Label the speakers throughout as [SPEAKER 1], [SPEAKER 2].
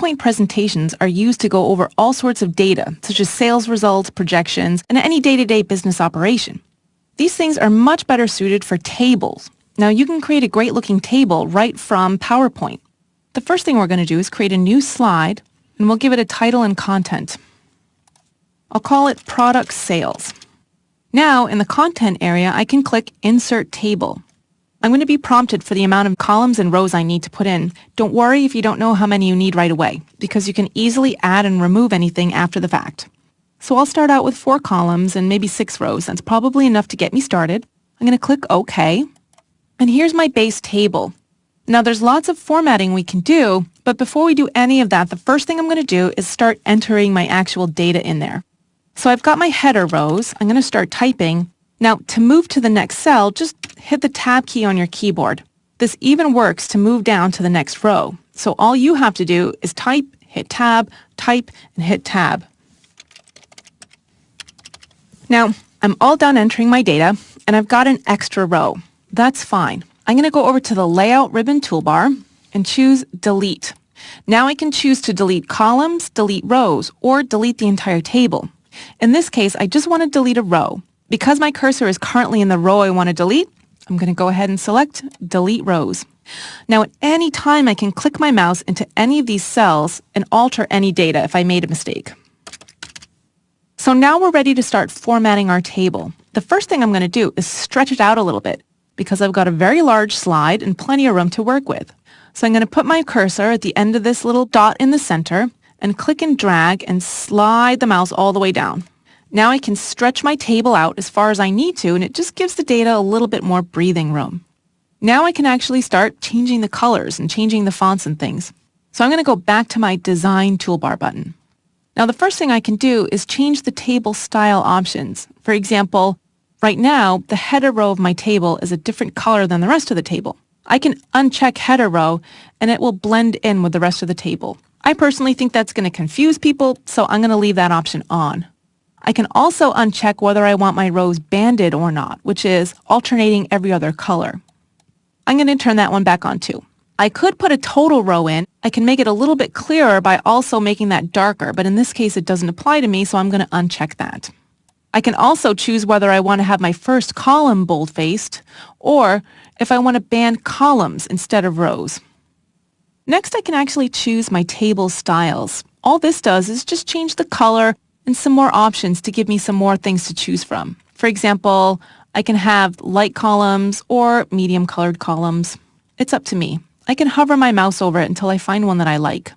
[SPEAKER 1] PowerPoint presentations are used to go over all sorts of data, such as sales results, projections, and any day-to-day business operation. These things are much better suited for tables. Now, you can create a great-looking table right from PowerPoint. The first thing we're going to do is create a new slide, and we'll give it a title and content. I'll call it Product Sales. Now, in the content area, I can click Insert Table. I'm going to be prompted for the amount of columns and rows I need to put in. Don't worry if you don't know how many you need right away, because you can easily add and remove anything after the fact. So I'll start out with 4 columns and maybe 6 rows. That's probably enough to get me started. I'm going to click OK. And here's my base table. Now there's lots of formatting we can do, but before we do any of that, the first thing I'm going to do is start entering my actual data in there. So I've got my header rows. I'm going to start typing. Now, to move to the next cell, just hit the Tab key on your keyboard. This even works to move down to the next row. So all you have to do is type, hit Tab, type, and hit Tab. Now, I'm all done entering my data, and I've got an extra row. That's fine. I'm going to go over to the Layout ribbon toolbar and choose Delete. Now I can choose to delete columns, delete rows, or delete the entire table. In this case, I just want to delete a row. Because my cursor is currently in the row I want to delete, I'm going to go ahead and select Delete Rows. Now at any time I can click my mouse into any of these cells and alter any data if I made a mistake. So now we're ready to start formatting our table. The first thing I'm going to do is stretch it out a little bit because I've got a very large slide and plenty of room to work with. So I'm going to put my cursor at the end of this little dot in the center and click and drag and slide the mouse all the way down. Now I can stretch my table out as far as I need to, and it just gives the data a little bit more breathing room. Now I can actually start changing the colors and changing the fonts and things. So I'm going to go back to my Design toolbar button. Now the first thing I can do is change the table style options. For example, right now the header row of my table is a different color than the rest of the table. I can uncheck header row and it will blend in with the rest of the table. I personally think that's going to confuse people, so I'm going to leave that option on. I can also uncheck whether I want my rows banded or not, which is alternating every other color. I'm going to turn that one back on too. I could put a total row in. I can make it a little bit clearer by also making that darker, but in this case it doesn't apply to me, so I'm going to uncheck that. I can also choose whether I want to have my first column bold-faced or if I want to band columns instead of rows. Next, I can actually choose my table styles. All this does is just change the color and some more options to give me some more things to choose from. For example, I can have light columns or medium colored columns. It's up to me. I can hover my mouse over it until I find one that I like.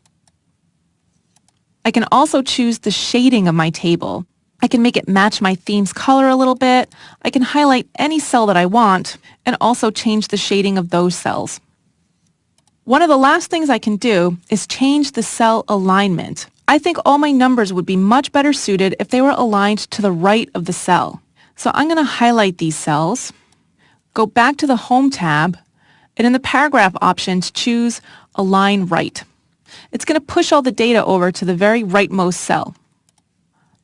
[SPEAKER 1] I can also choose the shading of my table. I can make it match my theme's color a little bit. I can highlight any cell that I want and also change the shading of those cells. One of the last things I can do is change the cell alignment. I think all my numbers would be much better suited if they were aligned to the right of the cell. So I'm going to highlight these cells, go back to the Home tab, and in the paragraph options, choose Align Right. It's going to push all the data over to the very rightmost cell.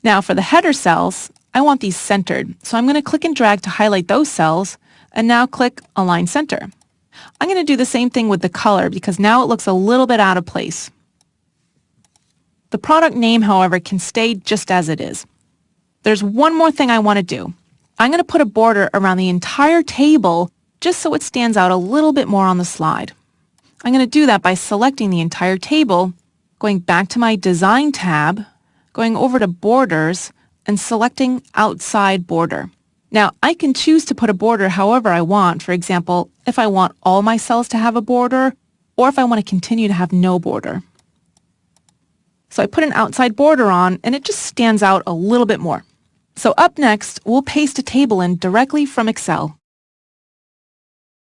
[SPEAKER 1] Now for the header cells, I want these centered, so I'm going to click and drag to highlight those cells, and now click Align Center. I'm going to do the same thing with the color because now it looks a little bit out of place. The product name, however, can stay just as it is. There's one more thing I want to do. I'm going to put a border around the entire table just so it stands out a little bit more on the slide. I'm going to do that by selecting the entire table, going back to my Design tab, going over to Borders, and selecting Outside Border. Now, I can choose to put a border however I want. For example, if I want all my cells to have a border, or if I want to continue to have no border. So I put an outside border on, and it just stands out a little bit more. So up next, we'll paste a table in directly from Excel.